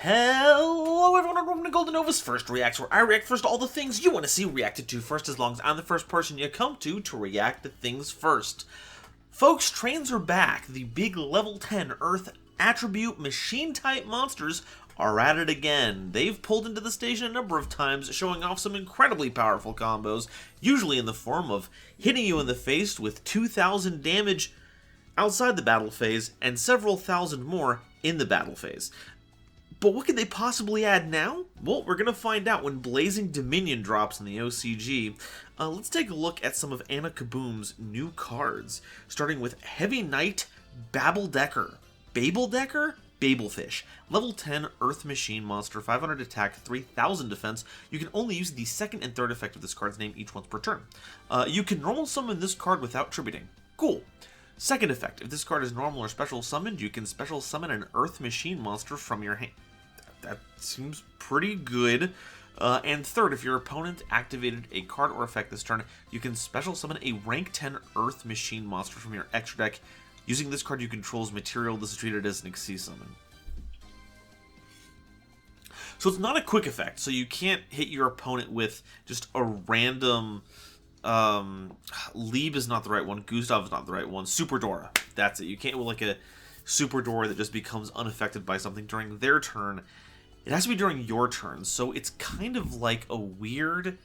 Hello everyone, and welcome to GoldenNova's First Reacts, where I react first to all the things you want to see reacted to first, as long as I'm the first person you come to react to things first. Folks, trains are back. The big level 10 Earth attribute machine-type monsters are at it again. They've pulled into the station a number of times, showing off some incredibly powerful combos, usually in the form of hitting you in the face with 2,000 damage outside the battle phase, and several thousand more in the battle phase. But what could they possibly add now? Well, we're going to find out when Blazing Dominion drops in the OCG. Let's take a look at some of Anna Kaboom's new cards, starting with Heavy Knight Babeldecker. Babeldecker? Babelfish. Level 10 Earth Machine Monster, 500 attack, 3000 defense. You can only use the second and third effect of this card's name each once per turn. You can normal summon this card without tributing. Cool. Second effect, if this card is normal or special summoned, you can special summon an Earth Machine Monster from your hand. That seems pretty good. And third, if your opponent activated a card or effect this turn, you can special summon a rank 10 Earth Machine Monster from your extra deck. Using this card you control's material, this is treated as an Xyz summon. So it's not a quick effect, so you can't hit your opponent with just a random... Lieb is not the right one, Gustav is not the right one, Super Dora, that's it. You can't with like a Super Dora that just becomes unaffected by something during their turn. It has to be during your turn, so it's kind of like a weird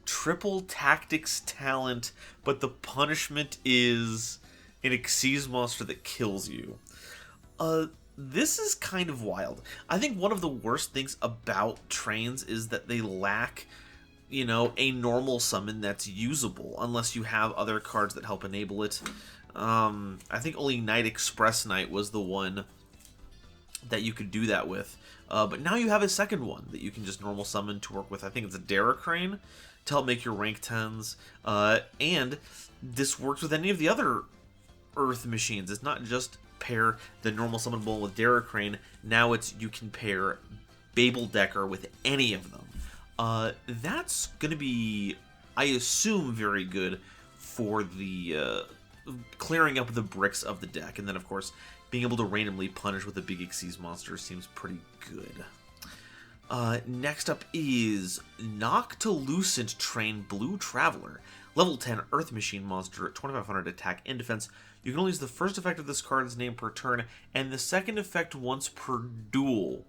triple tactics talent, but the punishment is an Xyz monster that kills you. This is kind of wild. I think one of the worst things about trains is that they lack, you know, a normal summon that's usable, unless you have other cards that help enable it. I think only Night Express Knight was the one that you could do that with. But now you have a second one that you can just normal summon to work with. I think it's a Daracrane to help make your rank 10s. And this works with any of the other Earth machines. It's not just pair the normal summon bull with Daracrane. Now it's you can pair Babeldecker with any of them. That's going to be, I assume, very good for the clearing up the bricks of the deck. And then, of course, being able to randomly punish with a big Xyz monster seems pretty good. Next up is Noctilucent Train Blue Traveler. Level 10 Earth Machine Monster, 2500 attack and defense. You can only use the first effect of this card's name per turn, and the second effect once per duel.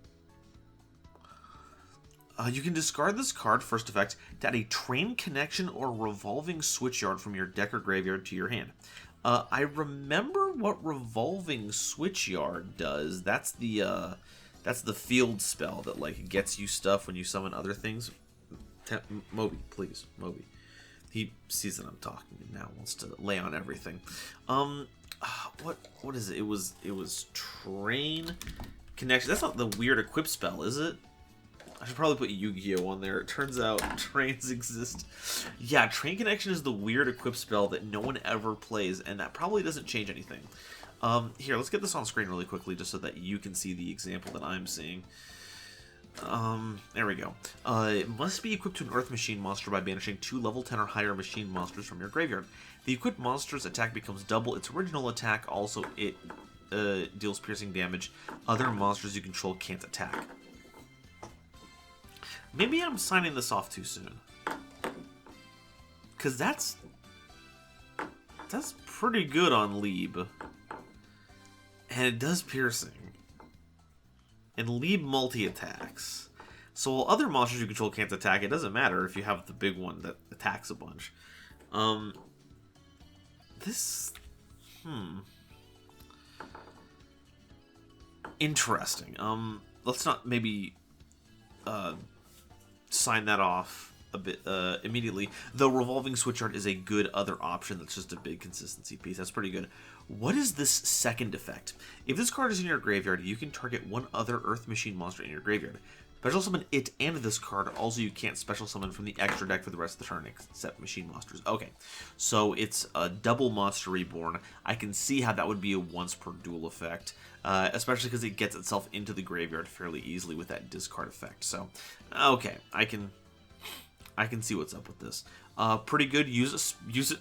You can discard this card, first effect, to add a Train Connection or Revolving Switchyard from your deck or graveyard to your hand. I remember what Revolving Switchyard does. That's the field spell that like gets you stuff when you summon other things. Moby, please, Moby. He sees that I'm talking and now wants to lay on everything. What is it? It was Train Connection. That's not the weird equip spell, is it? I should probably put Yu-Gi-Oh on there. It turns out trains exist. Yeah, Train Connection is the weird equip spell that no one ever plays, and that probably doesn't change anything. Here, let's get this on screen really quickly just so that you can see the example that I'm seeing. There we go. It must be equipped to an Earth Machine monster by banishing 2 level 10 or higher machine monsters from your graveyard. The equipped monster's attack becomes double its original attack. Also, it deals piercing damage. Other monsters you control can't attack. Maybe I'm signing this off too soon. Because that's pretty good on Lieb. And it does piercing. And Lieb multi-attacks. So while other monsters you control can't attack, it doesn't matter if you have the big one that attacks a bunch. Interesting. Let's not maybe sign that off a bit immediately. Though Revolving Switchyard is a good other option that's just a big consistency piece. That's pretty good. What is this second effect? If this card is in your graveyard, you can target one other Earth Machine monster in your graveyard. Special summon it and this card. Also, you can't special summon from the extra deck for the rest of the turn except machine monsters. Okay, so it's a double monster reborn. I can see how that would be a once per duel effect, especially because it gets itself into the graveyard fairly easily with that discard effect. So, okay, I can see what's up with this. Pretty good. Use it.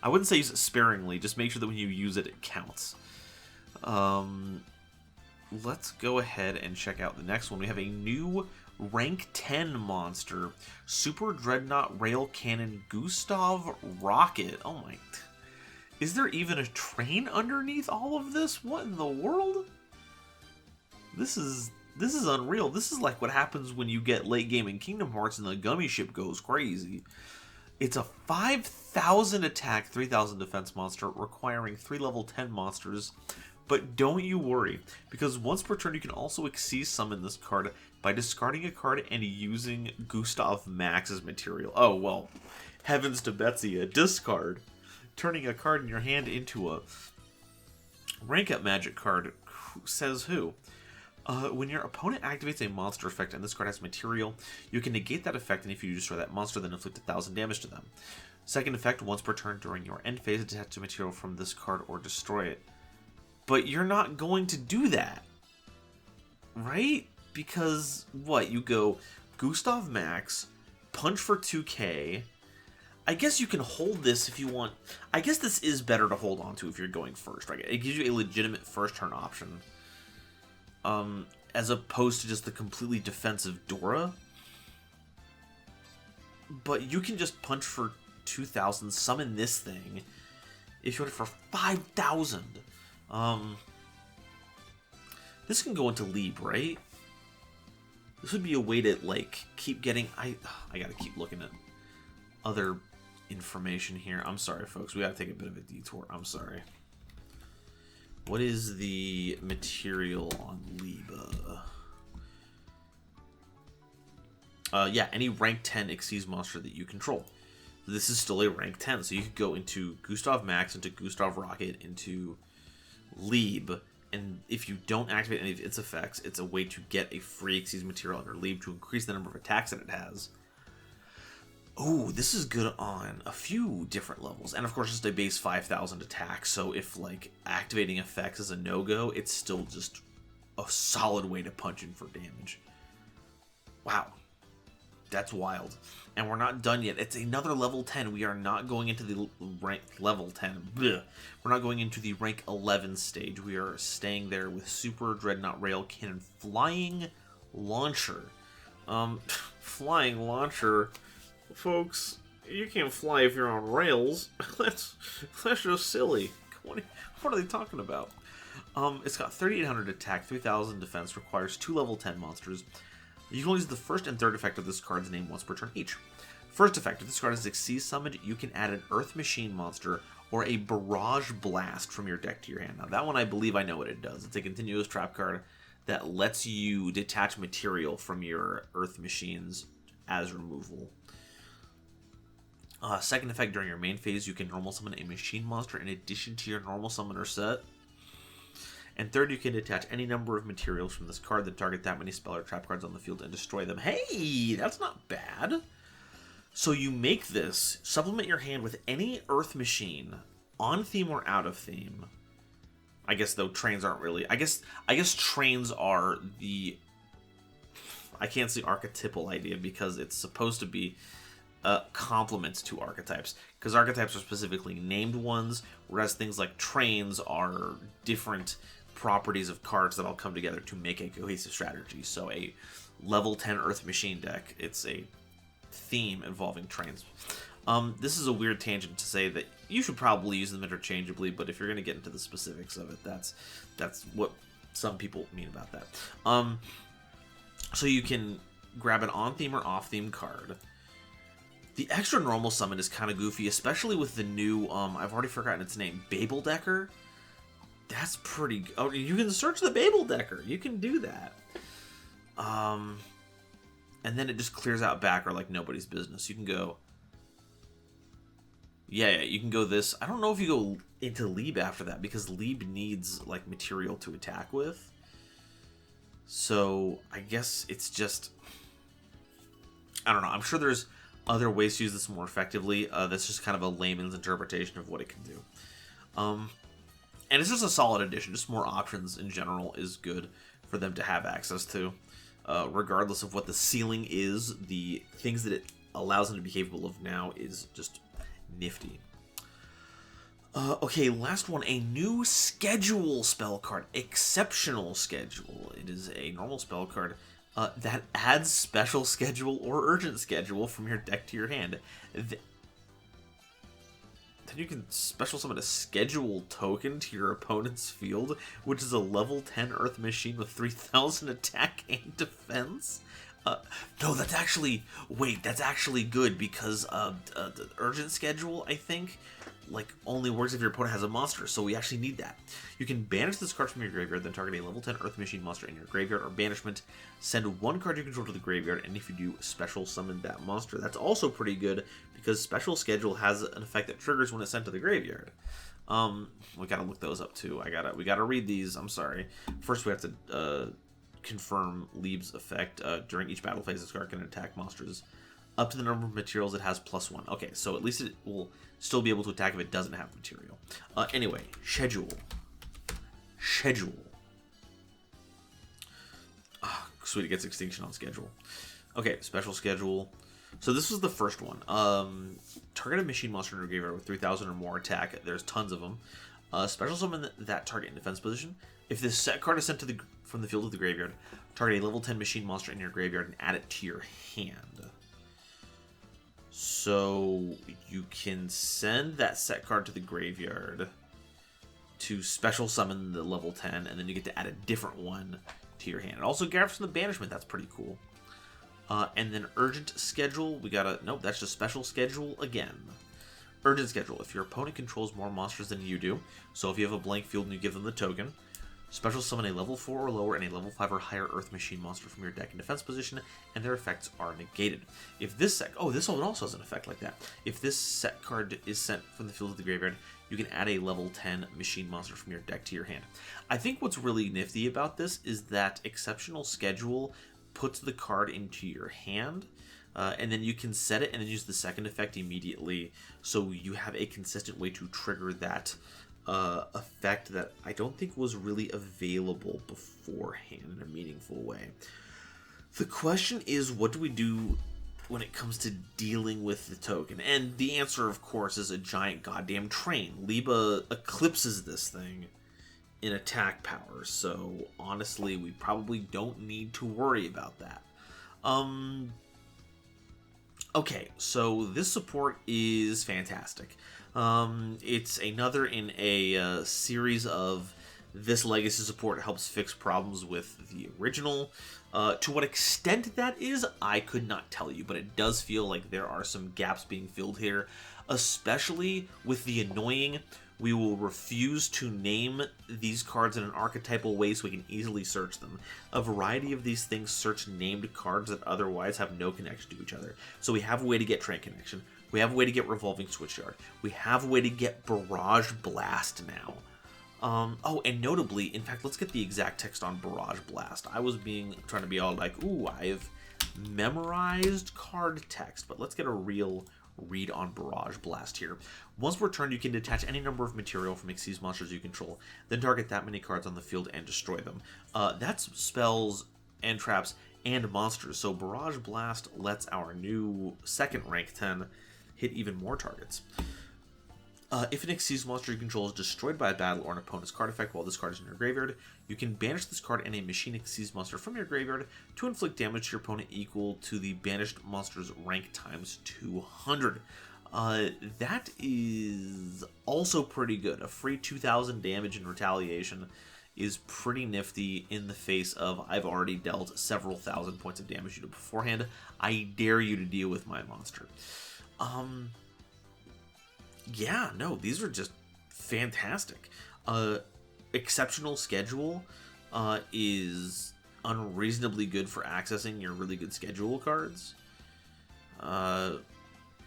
I wouldn't say use it sparingly. Just make sure that when you use it, it counts. let's go ahead and check out the next one. We have a new rank 10 monster, Super Dreadnought Rail Cannon Gustav Rocket. Oh my... Is there even a train underneath all of this? What in the world? This is unreal. This is like what happens when you get late game in Kingdom Hearts and the gummy ship goes crazy. It's a 5,000 attack, 3,000 defense monster requiring 3 level 10 monsters. But don't you worry, because once per turn you can also Xyz summon this card by discarding a card and using Gustav Max as material. Oh, well, heavens to Betsy, a discard. Turning a card in your hand into a rank up magic card. Says who? When your opponent activates a monster effect and this card has material, you can negate that effect, and if you destroy that monster, then inflict 1,000 damage to them. Second effect, once per turn during your end phase, attach a material from this card or destroy it. But you're not going to do that, right? Because, what, you go Gustav Max, punch for 2k... I guess you can hold this if you want. I guess this is better to hold on to if you're going first, right? It gives you a legitimate first turn option. As opposed to just the completely defensive Dora. But you can just punch for 2,000, summon this thing, if you want it for 5,000. This can go into Leap, right? This would be a way to, like, keep getting... I gotta keep looking at other information here. I'm sorry, folks. We gotta take a bit of a detour. I'm sorry. What is the material on Liba? Yeah, any rank 10 Xyz monster that you control. This is still a rank 10, so you could go into Gustav Max, into Gustav Rocket, into Lieb, and if you don't activate any of its effects, it's a way to get a free Xyz material under Lieb to increase the number of attacks that it has. Oh, this is good on a few different levels. And of course, just a base 5,000 attack. So if, like, activating effects is a no-go, it's still just a solid way to punch in for damage. Wow. That's wild. And we're not done yet. It's another level 10. We are not going into the rank level 10. Blech. We're not going into the rank 11 stage. We are staying there with Super Dreadnought Rail Cannon Flying Launcher. Flying Launcher... Folks, you can't fly if you're on rails. That's just silly. What are they talking about? It's got 3,800 attack, 3,000 defense, requires 2 level 10 monsters. You can only use the first and third effect of this card's name once per turn each. First effect, if this card is Xyz summoned, you can add an Earth Machine monster or a Barrage Blast from your deck to your hand. Now that one I believe I know what it does. It's a continuous trap card that lets you detach material from your Earth Machines as removal. Second effect, during your main phase, you can normal summon a machine monster in addition to your normal summoner set. And third, you can detach any number of materials from this card that target that many spell or trap cards on the field and destroy them. Hey, that's not bad. So you make this, supplement your hand with any Earth Machine, on theme or out of theme. I guess, though, trains aren't really... I guess trains are the... I can't say archetypal idea because it's supposed to be... complements to archetypes, because archetypes are specifically named ones, whereas things like trains are different properties of cards that all come together to make a cohesive strategy. So a level 10 Earth Machine deck, it's a theme involving trains. This is a weird tangent to say that you should probably use them interchangeably, but if you're going to get into the specifics of it, that's what some people mean about that. So you can grab an on-theme or off-theme card. The extra normal summon is kind of goofy, especially with the new, I've already forgotten its name, Babel Decker. That's pretty... Oh, you can search the Babel Decker. You can do that. And then it just clears out back or like nobody's business. You can go... Yeah, you can go this. I don't know if you go into Lieb after that, because Lieb needs, like, material to attack with. So, I guess it's just... I don't know. I'm sure there's other ways to use this more effectively. That's just kind of a layman's interpretation of what it can do. And it's just a solid addition. Just more options in general is good for them to have access to. Regardless of what the ceiling is, the things that it allows them to be capable of now is just nifty. Okay, last one. A new schedule spell card. Exceptional Schedule. It is a normal spell card that adds special schedule or urgent schedule from your deck to your hand. Then you can special summon a schedule token to your opponent's field, which is a level 10 Earth Machine with 3,000 attack and defense. No, that's actually... Wait, that's actually good because the urgent schedule, I think, like, only works if your opponent has a monster, so we actually need that. You can banish this card from your graveyard, then target a level 10 Earth Machine monster in your graveyard or banishment. Send one card you control to the graveyard, and if you do, special summon that monster. That's also pretty good because special schedule has an effect that triggers when it's sent to the graveyard. We gotta look those up too. We gotta read these. I'm sorry. First, we have to confirm Lieb's effect. During each battle phase, this card can attack monsters up to the number of materials it has +1. Okay, so at least it will still be able to attack if it doesn't have material. Anyway, schedule. Ah, sweet, it gets extinction on schedule. Okay, special schedule. So this was the first one. Target a machine monster in your graveyard with 3,000 or more attack. There's tons of them. Special summon that target in defense position. If this set card is sent to from the field of the graveyard, target a level 10 machine monster in your graveyard and add it to your hand. So you can send that set card to the graveyard to special summon the level 10, and then you get to add a different one to your hand. It also gathers from the banishment. That's pretty cool. And then urgent schedule. Nope, that's just special schedule again. Urgent schedule. If your opponent controls more monsters than you do, so if you have a blank field and you give them the token, special summon a level 4 or lower and a level 5 or higher Earth Machine monster from your deck in defense position, and their effects are negated. If this set... Oh, this one also has an effect like that. If this set card is sent from the field of the graveyard, you can add a level 10 machine monster from your deck to your hand. I think what's really nifty about this is that Exceptional Schedule puts the card into your hand, and then you can set it and then use the second effect immediately, so you have a consistent way to trigger that effect that I don't think was really available beforehand in a meaningful way. The question is, what do we do when it comes to dealing with the token? And the answer, of course, is a giant goddamn train. Liba eclipses this thing in attack power, so honestly, we probably don't need to worry about that. Okay, so this support is fantastic. It's another in a series of this legacy support helps fix problems with the original. To what extent that is, I could not tell you, but it does feel like there are some gaps being filled here, especially with the annoying we will refuse to name these cards in an archetypal way so we can easily search them. A variety of these things search named cards that otherwise have no connection to each other. So we have a way to get Train Connection. We have a way to get Revolving Switchyard. We have a way to get Barrage Blast now. Oh, and notably, in fact, let's get the exact text on Barrage Blast. I was trying to be all like, ooh, I've memorized card text, but let's get a real read on Barrage Blast here. Once per turn, you can detach any number of material from Xyz monsters you control, then target that many cards on the field and destroy them. That's spells and traps and monsters, so Barrage Blast lets our new second rank 10 hit even more targets. If an Xyz monster you control is destroyed by a battle or an opponent's card effect while this card is in your graveyard, you can banish this card and a machine Xyz monster from your graveyard to inflict damage to your opponent equal to the banished monster's rank times 200. That is also pretty good. A free 2,000 damage in retaliation is pretty nifty in the face of I've already dealt several thousand points of damage to you beforehand. I dare you to deal with my monster. Yeah, no, these are just fantastic. Exceptional Schedule is unreasonably good for accessing your really good schedule cards.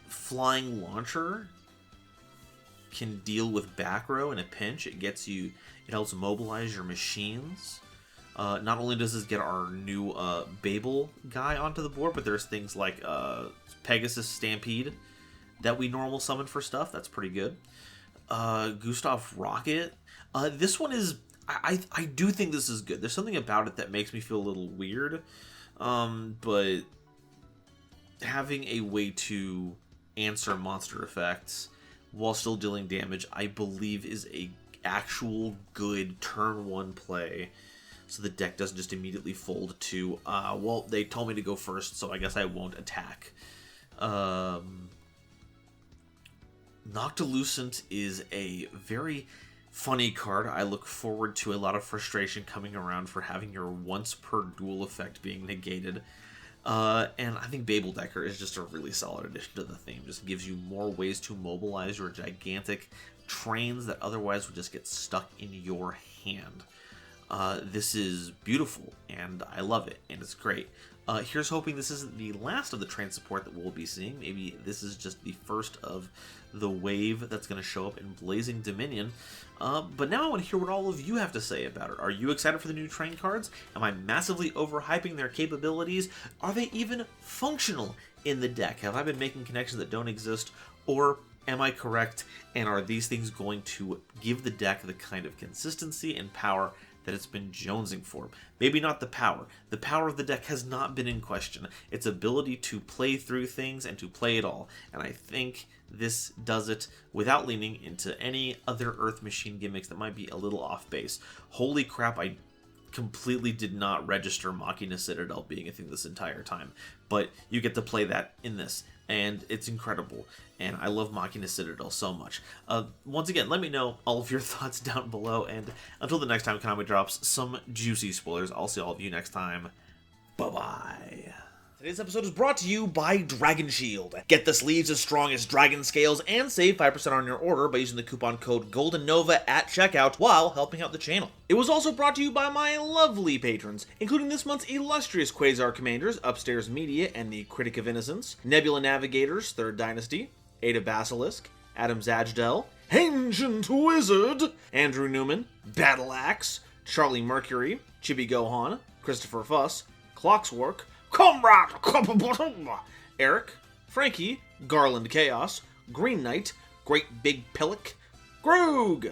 Flying Launcher can deal with back row in a pinch. It helps mobilize your machines. Not only does this get our new Babel guy onto the board, but there's things like Pegasus Stampede that we normal summon for stuff. That's pretty good. Gustav Rocket. This one is... I do think this is good. There's something about it that makes me feel a little weird. But having a way to answer monster effects while still dealing damage, I believe is a actual good turn 1 play. So the deck doesn't just immediately fold to, well, they told me to go first, so I guess I won't attack. Noctilucent is a very funny card. I look forward to a lot of frustration coming around for having your once per duel effect being negated. And I think Babeldecker is just a really solid addition to the theme. Just gives you more ways to mobilize your gigantic trains that otherwise would just get stuck in your hand. This is beautiful, and I love it, and it's great. Here's hoping this isn't the last of the train support that we'll be seeing. Maybe this is just the first of the wave that's going to show up in Blazing Dominion. But now I want to hear what all of you have to say about it. Are you excited for the new train cards? Am I massively overhyping their capabilities? Are they even functional in the deck? Have I been making connections that don't exist? Or am I correct? And are these things going to give the deck the kind of consistency and power that it's been jonesing for? Maybe not the power. The power of the deck has not been in question. Its ability to play through things and to play it all. And I think this does it without leaning into any other Earth Machine gimmicks that might be a little off base. Holy crap, I completely did not register Machina Citadel being a thing this entire time. But you get to play that in this, and it's incredible. And I love Machina Citadel so much. Once again, let me know all of your thoughts down below, and until the next time Konami drops some juicy spoilers, I'll see all of you next time. Bye-bye. Today's episode is brought to you by Dragon Shield. Get the sleeves as strong as dragon scales and save 5% on your order by using the coupon code GoldenNova at checkout while helping out the channel. It was also brought to you by my lovely patrons, including this month's illustrious Quasar Commanders, Upstairs Media and the Critic of Innocence, Nebula Navigators, 3rd Dynasty, Ada Basilisk, Adam Zajdel, Ancient Wizard, Andrew Newman, Battle Axe, Charlie Mercury, Chibi Gohan, Christopher Fuss, Clockswork, Comrade, Eric, Frankie, Garland Chaos, Green Knight, Great Big Pillock, Groog,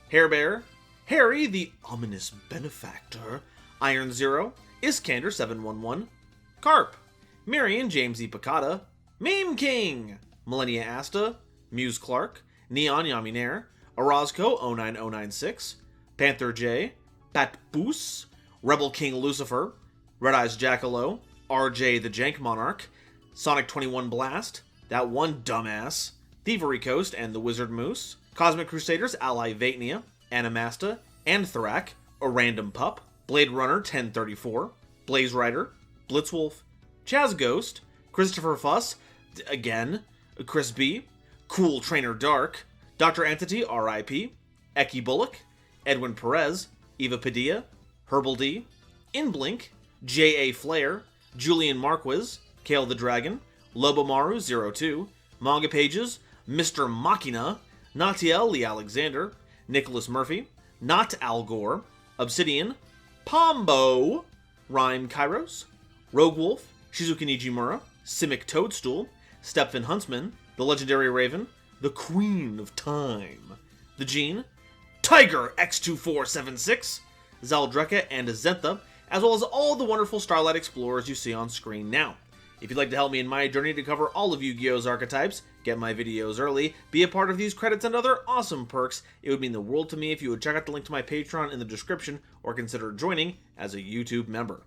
Hairbear, Harry the Ominous Benefactor, Iron Zero, Iskander 711, Carp, Marion James E. Picata, Meme King, Millennia Asta, Muse Clark, Neon Yaminair, Orozco 09096, Panther J, Pat Boos, Rebel King Lucifer, Red Eyes Jackalow, RJ the Jank Monarch, Sonic 21 Blast, That One Dumbass, Thievery Coast and the Wizard Moose, Cosmic Crusaders Ally Vatnia, Animasta, Anthrak, A Random Pup, Blade Runner 1034, Blaze Rider, Blitzwolf, Chaz Ghost, Christopher Fuss, again, Chris B, Cool Trainer Dark, Dr. Entity RIP, Eki Bullock, Edwin Perez, Eva Padilla, Herbal D, Inblink, J.A. Flair, Julian Marquez, Kale the Dragon, Lobomaru02, Manga Pages, Mr. Machina, Natiel Lee Alexander, Nicholas Murphy, Not Al Gore, Obsidian, Pombo, Rhyme Kairos, Rogue Wolf, Shizuka Nijimura, Simic Toadstool, Stephen Huntsman, The Legendary Raven, The Queen of Time, The Gene, Tiger X2476, Zaldreka and Azentha, as well as all the wonderful Starlight Explorers you see on screen now. If you'd like to help me in my journey to cover all of Yu-Gi-Oh's archetypes, get my videos early, be a part of these credits and other awesome perks, it would mean the world to me if you would check out the link to my Patreon in the description or consider joining as a YouTube member.